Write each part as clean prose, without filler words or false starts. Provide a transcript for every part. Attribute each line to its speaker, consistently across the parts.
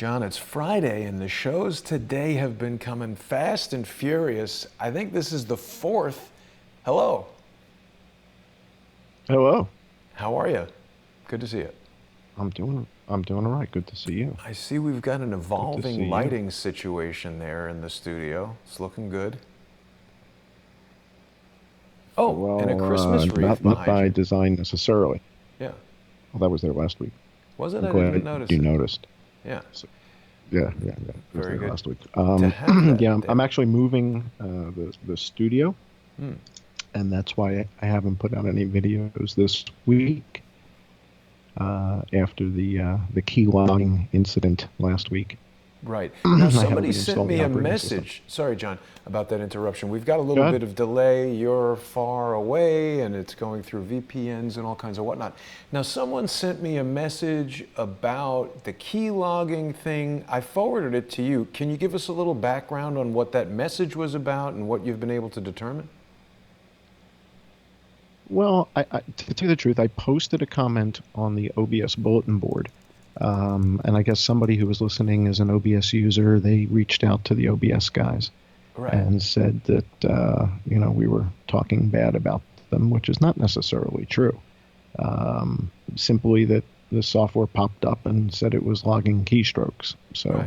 Speaker 1: John, it's Friday, and the shows today have been coming fast and furious. I think this is the fourth. Hello.
Speaker 2: Hello.
Speaker 1: How are you? Good to see you.
Speaker 2: I'm doing all right. Good to see you.
Speaker 1: I see we've got an
Speaker 2: Good to see
Speaker 1: evolving
Speaker 2: you.
Speaker 1: lighting situation there in the studio. It's looking good. Oh, and a Christmas wreath
Speaker 2: Not
Speaker 1: behind
Speaker 2: by
Speaker 1: you.
Speaker 2: design necessarily.
Speaker 1: Yeah.
Speaker 2: Well, that was there last week.
Speaker 1: Was it?
Speaker 2: I'm
Speaker 1: I didn't
Speaker 2: glad
Speaker 1: notice
Speaker 2: you
Speaker 1: it.
Speaker 2: noticed.
Speaker 1: Yeah.
Speaker 2: So, yeah. It was
Speaker 1: Very
Speaker 2: there
Speaker 1: good.
Speaker 2: last week.
Speaker 1: To have that
Speaker 2: Yeah, I'm
Speaker 1: there.
Speaker 2: actually moving the studio,
Speaker 1: Hmm.
Speaker 2: and that's why I haven't put out any videos this week after the key logging incident last week.
Speaker 1: Right. Now,
Speaker 2: I had to
Speaker 1: somebody sent
Speaker 2: reinstall the
Speaker 1: me a
Speaker 2: operating system.
Speaker 1: message. Sorry, John, about that interruption. We've got a
Speaker 2: Go
Speaker 1: little
Speaker 2: ahead.
Speaker 1: bit of delay. You're far away, and it's going through VPNs and all kinds of whatnot. Now, someone sent me a message about the key logging thing. I forwarded it to you. Can you give us a little background on what that message was about and what you've been able to determine?
Speaker 2: Well, to tell you the truth, I posted a comment on the OBS bulletin board. And I guess somebody who was listening as an OBS user, they reached out to the OBS guys
Speaker 1: Right.
Speaker 2: and said that, we were talking bad about them, which is not necessarily true. Simply that the software popped up and said it was logging keystrokes. So,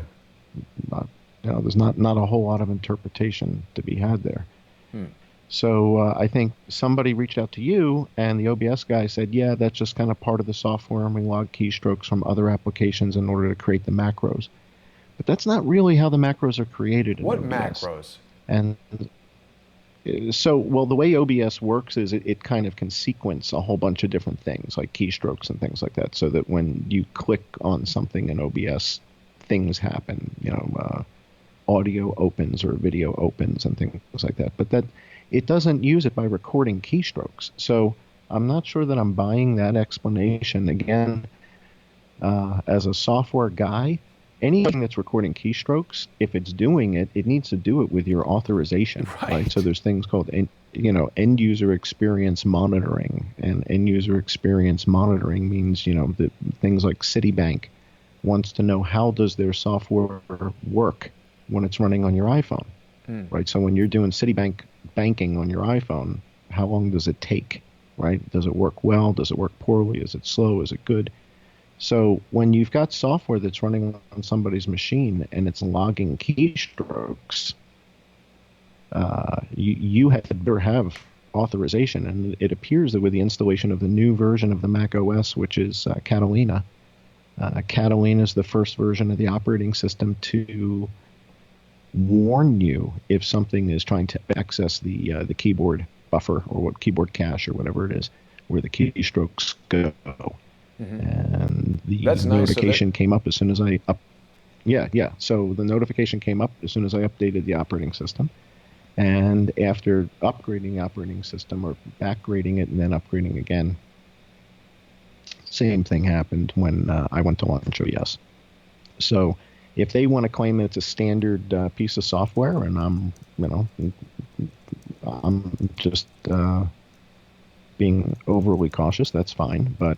Speaker 1: Right.
Speaker 2: there's not a whole lot of interpretation to be had there.
Speaker 1: Hmm.
Speaker 2: So I think somebody reached out to you, and the OBS guy said, yeah, that's just kind of part of the software, and we log keystrokes from other applications in order to create the macros. But that's not really how the macros are created in
Speaker 1: What
Speaker 2: OBS.
Speaker 1: macros?
Speaker 2: And well, the way OBS works is it kind of can sequence a whole bunch of different things, like keystrokes and things like that, so that when you click on something in OBS, things happen, audio opens or video opens and things like that. But that it doesn't use it by recording keystrokes. So I'm not sure that I'm buying that explanation. Again, as a software guy, anything that's recording keystrokes, if it's doing it, it needs to do it with your authorization, right? So
Speaker 1: Right.
Speaker 2: there's things called end user experience monitoring, and end user experience monitoring means that things like Citibank wants to know how does their software work when it's running on your iPhone,
Speaker 1: Hmm.
Speaker 2: right? So when you're doing Citibank banking on your iPhone, how long does it take, right? Does it work well? Does it work poorly? Is it slow? Is it good? So when you've got software that's running on somebody's machine and it's logging keystrokes, you better have authorization. And it appears that with the installation of the new version of the Mac OS, which is Catalina, Catalina is the first version of the operating system to warn you if something is trying to access the keyboard buffer or what keyboard cache or whatever it is, where the keystrokes go.
Speaker 1: Hmm.
Speaker 2: And the
Speaker 1: That's nice of it.
Speaker 2: notification came up as soon as I up. Yeah. So the notification came up as soon as I updated the operating system. And after upgrading the operating system or backgrading it and then upgrading again, same thing happened when I went to launch OBS. So if they want to claim that it's a standard piece of software, and I'm just being overly cautious, that's fine. But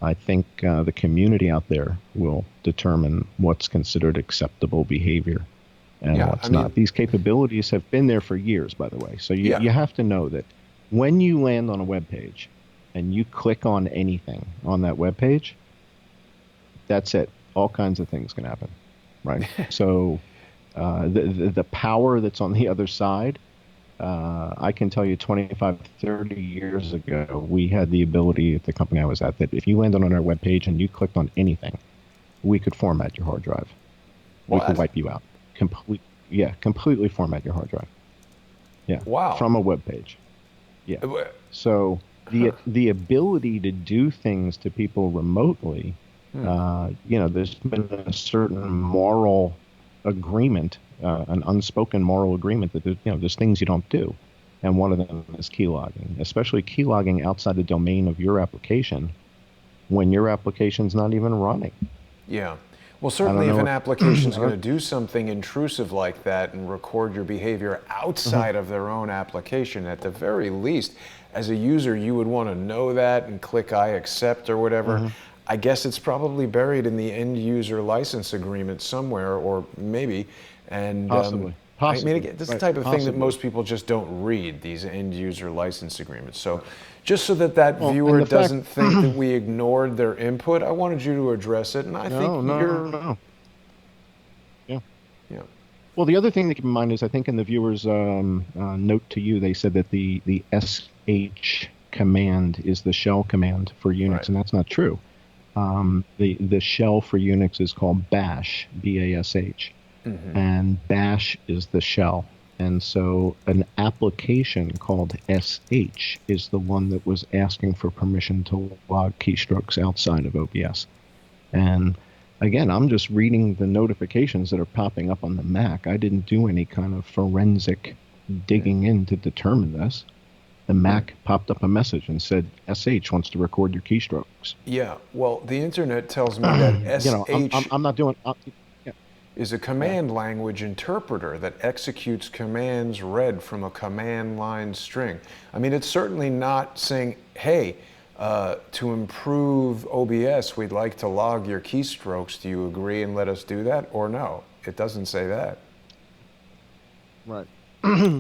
Speaker 2: I think the community out there will determine what's considered acceptable behavior and
Speaker 1: Yeah. I
Speaker 2: what's
Speaker 1: mean,
Speaker 2: not. These capabilities have been there for years, by the way. So
Speaker 1: yeah.
Speaker 2: you have to know that when you land on a web page and you click on anything on that web page, that's it. All kinds of things can happen, right? So the power that's on the other side, I can tell you 25, 30 years ago, we had the ability at the company I was at that if you landed on our webpage and you clicked on anything, we could format your hard drive. We could
Speaker 1: What?
Speaker 2: wipe you out. Completely format your hard drive. Yeah,
Speaker 1: Wow.
Speaker 2: from a web page. Yeah.
Speaker 1: Uh,
Speaker 2: So
Speaker 1: Huh.
Speaker 2: the ability to do things to people remotely,
Speaker 1: Hmm.
Speaker 2: there's been a certain moral agreement, an unspoken moral agreement that there's things you don't do, and one of them is keylogging, especially keylogging outside the domain of your application when your application's not even running.
Speaker 1: Yeah. Well,
Speaker 2: I don't
Speaker 1: certainly if
Speaker 2: know
Speaker 1: an
Speaker 2: if
Speaker 1: application is going to do something intrusive like that and record your behavior
Speaker 2: Mhm.
Speaker 1: outside of their own application, at the very least, as a user, you would want to know that and click I accept or whatever.
Speaker 2: Mhm.
Speaker 1: I guess it's probably buried in the end user license agreement somewhere, or maybe. And
Speaker 2: Possibly.
Speaker 1: I mean,
Speaker 2: Possibly.
Speaker 1: again, this is the
Speaker 2: Right.
Speaker 1: type of thing that
Speaker 2: Possibly.
Speaker 1: most people just don't read, these end user license agreements. So just so that that
Speaker 2: Well,
Speaker 1: viewer
Speaker 2: and the fact,
Speaker 1: doesn't think that we ignored their input, I wanted you to address it. And I think
Speaker 2: no, no,
Speaker 1: you're,
Speaker 2: no. Yeah.
Speaker 1: yeah,
Speaker 2: Well, the other thing to keep in mind is I think in the viewer's note to you, they said that the sh command is the shell command for Unix,
Speaker 1: right.
Speaker 2: and that's not true. The shell for Unix is called bash, B-A-S-H,
Speaker 1: Hmm.
Speaker 2: and bash is the shell. And so an application called sh is the one that was asking for permission to log keystrokes outside of OBS. And again, I'm just reading the notifications that are popping up on the Mac. I didn't do any kind of forensic digging in to determine this. The Mac popped up a message and said, SH wants to record your keystrokes.
Speaker 1: Yeah, well, the internet tells me that
Speaker 2: You know,
Speaker 1: SH
Speaker 2: I'm not doing. Yeah,
Speaker 1: is a
Speaker 2: yeah,
Speaker 1: command language interpreter that executes commands read from a command line string. I mean, it's certainly not saying, hey, to improve OBS, we'd like to log your keystrokes. Do you agree and let us do that? Or no, it doesn't say that.
Speaker 2: right.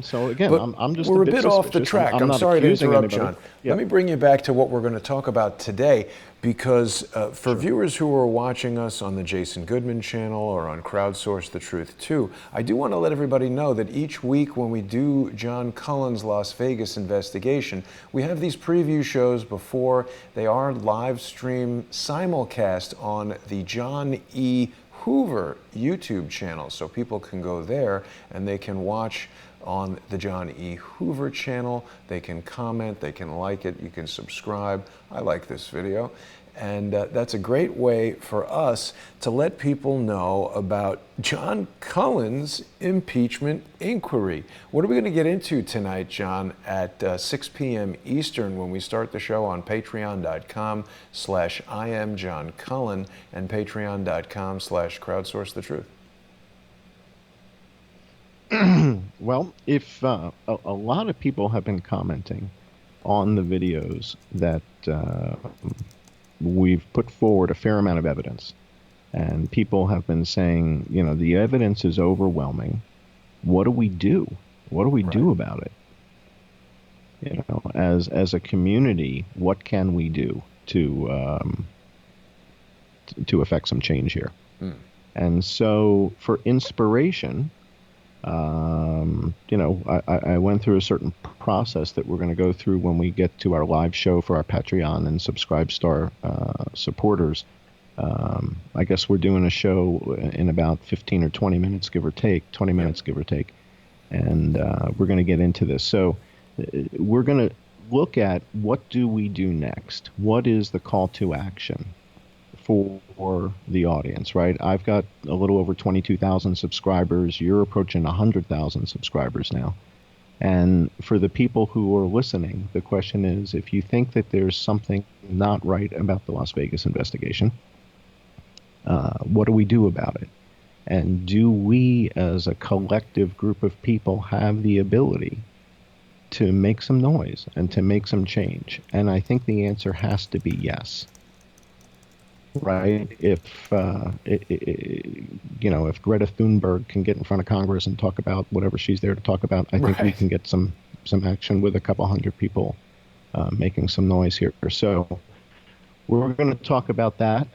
Speaker 2: So again,
Speaker 1: But
Speaker 2: I'm just a
Speaker 1: we're a
Speaker 2: bit
Speaker 1: bit off the
Speaker 2: suspicious.
Speaker 1: track.
Speaker 2: I'm
Speaker 1: I'm
Speaker 2: not
Speaker 1: sorry to
Speaker 2: accusing
Speaker 1: interrupt,
Speaker 2: anybody.
Speaker 1: John.
Speaker 2: Yeah,
Speaker 1: Let me bring you back to what we're going to talk about today, because for
Speaker 2: sure.
Speaker 1: viewers who are watching us on the Jason Goodman channel or on Crowdsource the Truth too, I do want to let everybody know that each week when we do John Cullen's Las Vegas investigation, we have these preview shows before they are live stream simulcast on the John E. Hoover YouTube channel. So people can go there and they can watch on the John E. Hoover channel. They can comment, they can like it, you can subscribe. I like this video. And that's a great way for us to let people know about John Cullen's impeachment inquiry. What are we going to get into tonight, John, at 6 p.m. Eastern when we start the show on patreon.com/IamJohnCullen and patreon.com/crowdsourcethetruth?
Speaker 2: Well, if a lot of people have been commenting on the videos that we've put forward a fair amount of evidence, and people have been saying, you know, the evidence is overwhelming. What do we do? What do we
Speaker 1: Right.
Speaker 2: do about it? You know, as a community, what can we do to affect some change here?
Speaker 1: Mm.
Speaker 2: And so, for inspiration, you know, I went through a certain process that we're going to go through when we get to our live show for our Patreon and Subscribe Star supporters. I guess we're doing a show in about 15 or 20 minutes, give or take, 20
Speaker 1: Yeah.
Speaker 2: minutes, give or take. And we're going to get into this. So we're going to look at what do we do next? What is the call to action for the audience, right? I've got a little over 22,000 subscribers. You're approaching 100,000 subscribers now. And for the people who are listening, the question is, if you think that there's something not right about the Las Vegas investigation, what do we do about it? And do we, as a collective group of people, have the ability to make some noise and to make some change? And I think the answer has to be yes. Right? If you know, if Greta Thunberg can get in front of Congress and talk about whatever she's there to talk about, I think we
Speaker 1: Right.
Speaker 2: can get some action with a couple hundred people making some noise here. So we're going to talk about that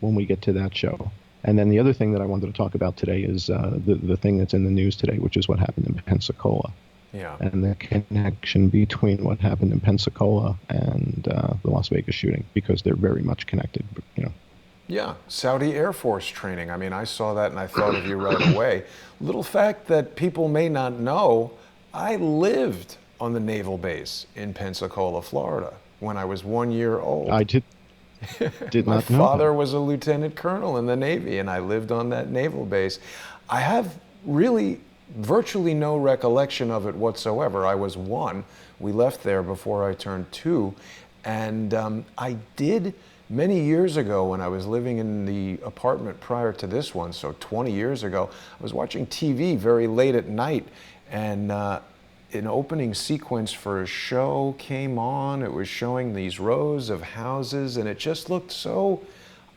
Speaker 2: when we get to that show. And then the other thing that I wanted to talk about today is the thing that's in the news today, which is what happened in Pensacola.
Speaker 1: Yeah.
Speaker 2: And the connection between what happened in Pensacola and the Las Vegas shooting, because they're very much connected, you know.
Speaker 1: Yeah, Saudi Air Force training. I mean, I saw that and I thought of you right away. Little fact that people may not know, I lived on the naval base in Pensacola, Florida when I was 1 year old.
Speaker 2: I did
Speaker 1: My
Speaker 2: not know
Speaker 1: father
Speaker 2: that.
Speaker 1: was a lieutenant colonel in the Navy, and I lived on that naval base. I have really virtually no recollection of it whatsoever. I was 1. We left there before I turned 2. And I did many years ago when I was living in the apartment prior to this one, so 20 years ago, I was watching TV very late at night, and an opening sequence for a show came on. It was showing these rows of houses, and it just looked so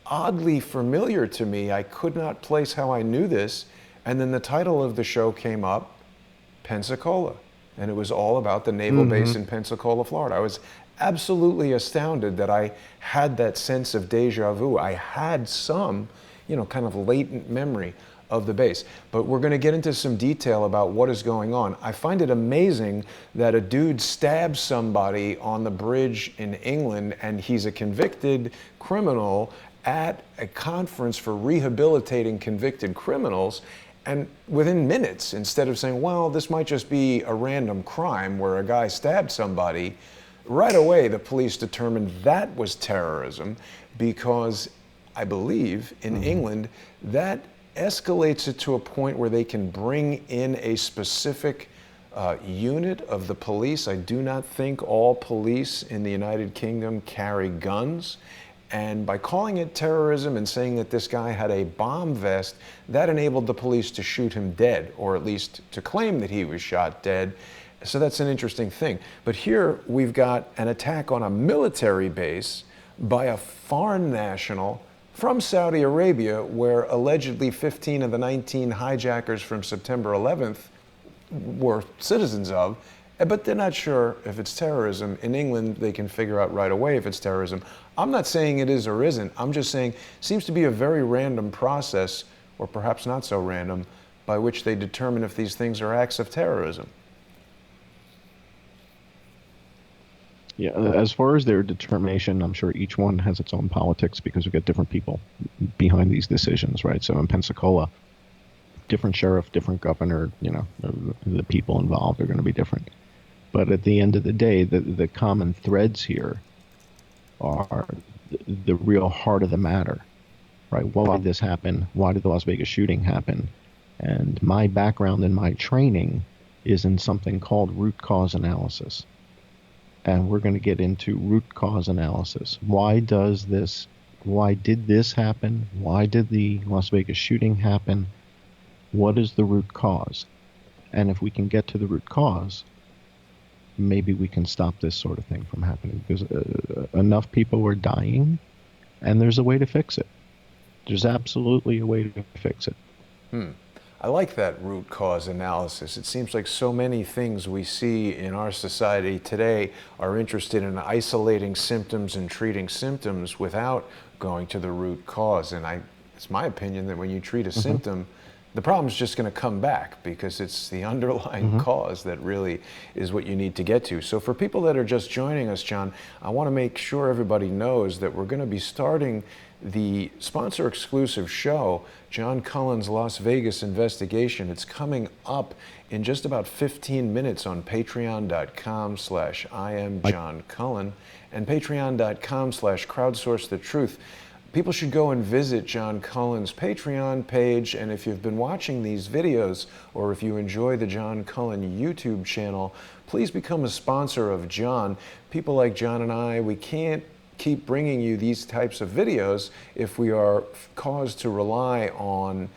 Speaker 1: oddly familiar to me. I could not place how I knew this. And then the title of the show came up, Pensacola. And it was all about the naval base in Pensacola, Florida. I was absolutely astounded that I had that sense of deja vu. I had some, kind of latent memory of the base. But we're going to get into some detail about what is going on. I find it amazing that a dude stabs somebody on the bridge in England, and he's a convicted criminal at a conference for rehabilitating convicted criminals. And within minutes, instead of saying, well, this might just be a random crime where a guy stabbed somebody, right away the police determined that was terrorism, because I believe in England that escalates it to a point where they can bring in a specific unit of the police. I do not think all police in the United Kingdom carry guns. And by calling it terrorism and saying that this guy had a bomb vest, that enabled the police to shoot him dead, or at least to claim that he was shot dead. So that's an interesting thing. But here we've got an attack on a military base by a foreign national from Saudi Arabia, where allegedly 15 of the 19 hijackers from September 11th were citizens of. But they're not sure if it's terrorism. In England, they can figure out right away if it's terrorism. I'm not saying it is or isn't. I'm just saying it seems to be a very random process, or perhaps not so random, by which they determine if these things are acts of terrorism.
Speaker 2: Yeah, as far as their determination, I'm sure each one has its own politics because we've got different people behind these decisions, right? So in Pensacola, different sheriff, different governor, the people involved are going to be different. But at the end of the day, the common threads here are the real heart of the matter, right? Why did this happen? Why did the Las Vegas shooting happen? And my background and my training is in something called root cause analysis. And we're going to get into root cause analysis. Why did this happen? Why did the Las Vegas shooting happen? What is the root cause? And if we can get to the root cause, maybe we can stop this sort of thing from happening, because enough people are dying, and there's a way to fix it. There's absolutely a way to fix it.
Speaker 1: I like that root cause analysis. It seems like so many things we see in our society today are interested in isolating symptoms and treating symptoms without going to the root cause. And it's my opinion that when you treat a symptom, the problem's just going to come back, because it's the underlying cause that really is what you need to get to. So for people that are just joining us, John, I want to make sure everybody knows that we're going to be starting the sponsor-exclusive show, John Cullen's Las Vegas Investigation. It's coming up in just about 15 minutes on patreon.com/IamJohnCullen and patreon.com/crowdsourcethetruth. People should go and visit John Cullen's Patreon page, and if you've been watching these videos, or if you enjoy the John Cullen YouTube channel, please become a sponsor of John. People like John and I, we can't keep bringing you these types of videos if we are caused to rely on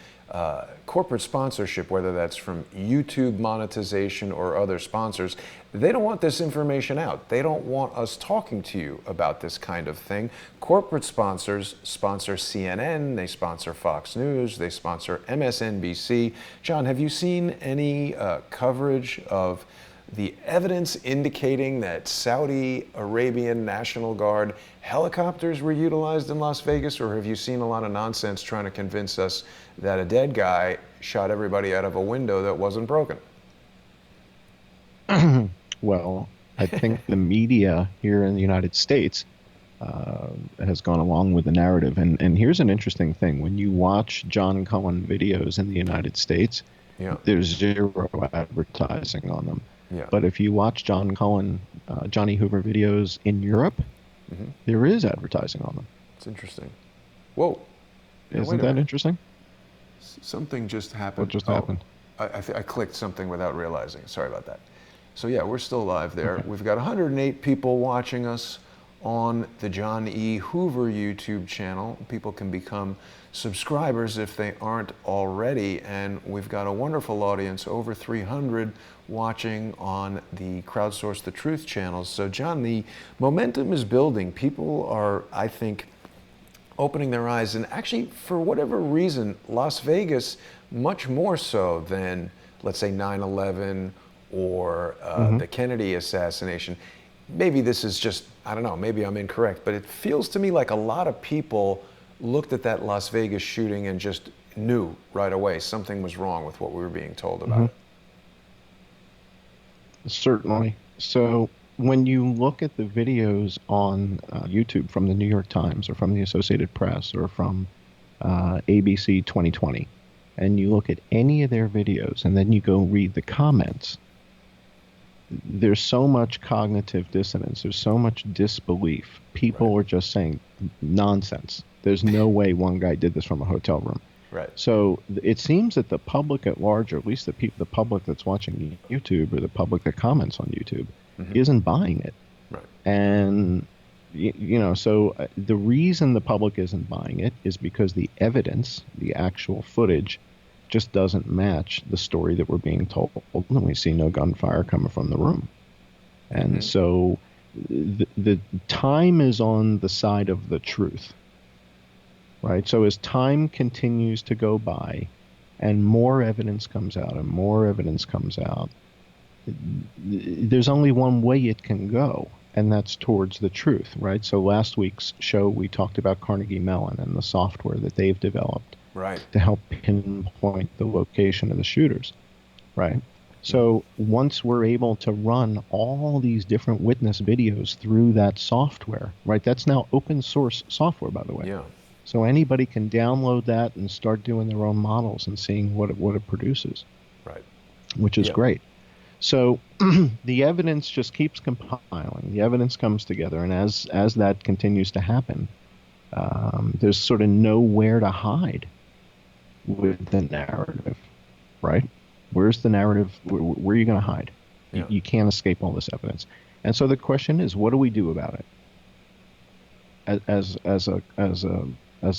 Speaker 1: corporate sponsorship, whether that's from YouTube monetization or other sponsors. They don't want this information out. They don't want us talking to you about this kind of thing. Corporate sponsors sponsor CNN, they sponsor Fox News, they sponsor MSNBC. John, have you seen any coverage of the evidence indicating that Saudi Arabian National Guard helicopters were utilized in Las Vegas, or have you seen a lot of nonsense trying to convince us that a dead guy shot everybody out of a window that wasn't broken?
Speaker 2: Well, I think the media here in the United States has gone along with the narrative. And here's an interesting thing. When you watch John Cullen videos in the United States, there's zero advertising on them.
Speaker 1: Yeah.
Speaker 2: But if you watch John Cullen, Johnny Hoover videos in Europe, there is advertising on them.
Speaker 1: It's interesting. Whoa.
Speaker 2: Isn't that interesting?
Speaker 1: Something just happened.
Speaker 2: What just happened?
Speaker 1: I clicked something without realizing. Sorry about that. So yeah, we're still live there. Okay. We've got 108 people watching us on the John E. Hoover YouTube channel. People can become subscribers if they aren't already, and we've got a wonderful audience, over 300 watching on the Crowdsource the Truth channels. So John, the momentum is building. People are, I think, opening their eyes, and actually, for whatever reason, Las Vegas, much more so than, let's say, 9/11 or the Kennedy assassination. Maybe this is just, I don't know, maybe I'm incorrect, but it feels to me like a lot of people looked at that Las Vegas shooting and just knew right away something was wrong with what we were being told about it.
Speaker 2: Certainly. So when you look at the videos on YouTube from the New York Times or from the Associated Press or from ABC 2020, and you look at any of their videos and then you go read the comments, there's so much cognitive dissonance. There's so much disbelief. People are just saying nonsense. There's no way one guy did this from a hotel room.
Speaker 1: Right.
Speaker 2: So it seems that the public at large, or at least the public that's watching YouTube or the public that comments on YouTube, isn't buying it.
Speaker 1: Right.
Speaker 2: And so the reason the public isn't buying it is because the evidence, the actual footage, just doesn't match the story that we're being told, and we see no gunfire coming from the room. And so the time is on the side of the truth, right? So as time continues to go by and more evidence comes out and more evidence comes out, there's only one way it can go, and that's towards the truth, right? So last week's show, we talked about Carnegie Mellon and the software that they've developed to help pinpoint the location of the shooters, right? So once we're able to run all these different witness videos through that software, right? That's now open source software, by the way.
Speaker 1: Yeah.
Speaker 2: So anybody can download that and start doing their own models and seeing what it produces,
Speaker 1: Right.
Speaker 2: which is great. So the evidence just keeps compiling. The evidence comes together, and as that continues to happen, there's sort of nowhere to hide with the narrative, right? Where's the narrative? Where are you going to hide?
Speaker 1: Yeah.
Speaker 2: You can't escape all this evidence. And so the question is, what do we do about it? As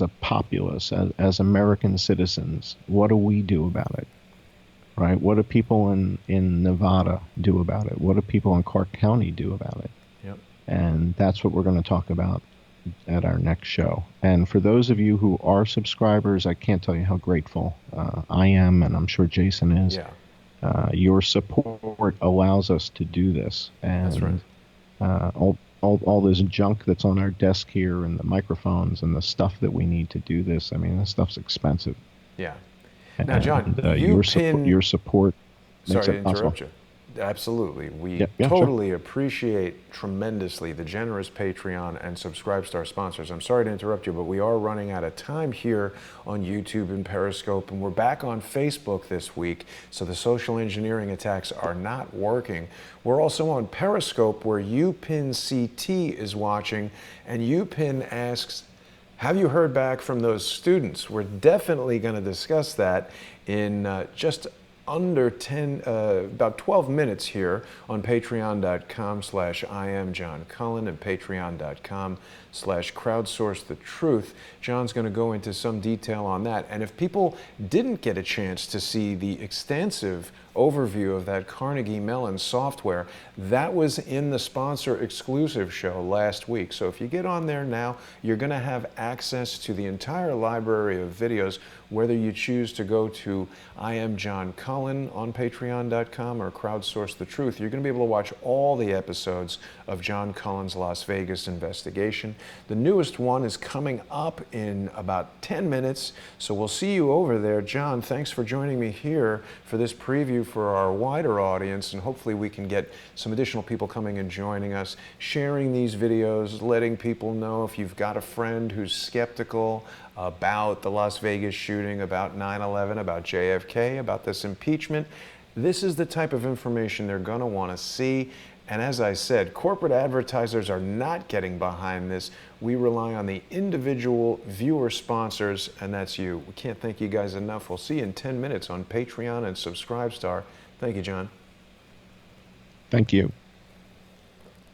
Speaker 2: a populace, as American citizens, what do we do about it? Right? What do people in Nevada do about it? What do people in Clark County do about it?
Speaker 1: Yep.
Speaker 2: And that's what we're going to talk about at our next show. And for those of you who are subscribers, I can't tell you how grateful I am, and I'm sure Jason is.
Speaker 1: Yeah.
Speaker 2: Your support allows us to do this. And
Speaker 1: That's right.
Speaker 2: all this junk that's on our desk here and the microphones and the stuff that we need to do this, I mean, this stuff's expensive.
Speaker 1: Yeah. Now, John,
Speaker 2: your support makes
Speaker 1: sorry
Speaker 2: it
Speaker 1: to interrupt
Speaker 2: possible.
Speaker 1: you. Absolutely. We
Speaker 2: Yeah,
Speaker 1: totally appreciate tremendously the generous Patreon and Subscribestar sponsors. I'm sorry to interrupt you, but we are running out of time here on YouTube and Periscope, and we're back on Facebook this week, so the social engineering attacks are not working. We're also on Periscope, where UPinCT is watching, and UPin asks, have you heard back from those students? We're definitely going to discuss that in just under about 12 minutes here on patreon.com/IamJohnCullen and patreon.com/crowdsourcethetruth. John's going to go into some detail on that. And if people didn't get a chance to see the extensive overview of that Carnegie Mellon software, that was in the sponsor exclusive show last week. So if you get on there now, you're going to have access to the entire library of videos, whether you choose to go to I Am John Cullen on patreon.com or Crowdsource the Truth. You're going to be able to watch all the episodes of John Cullen's Las Vegas investigation. The newest one is coming up in about 10 minutes, so we'll see you over there. John, thanks for joining me here for this preview for our wider audience, and hopefully we can get some additional people coming and joining us, sharing these videos, letting people know if you've got a friend who's skeptical about the Las Vegas shooting, about 9/11, about JFK, about this impeachment. This is the type of information they're going to want to see. And as I said, corporate advertisers are not getting behind this. We rely on the individual viewer sponsors, and that's you. We can't thank you guys enough. We'll see you in 10 minutes on Patreon and Subscribestar. Thank you, John.
Speaker 2: Thank you.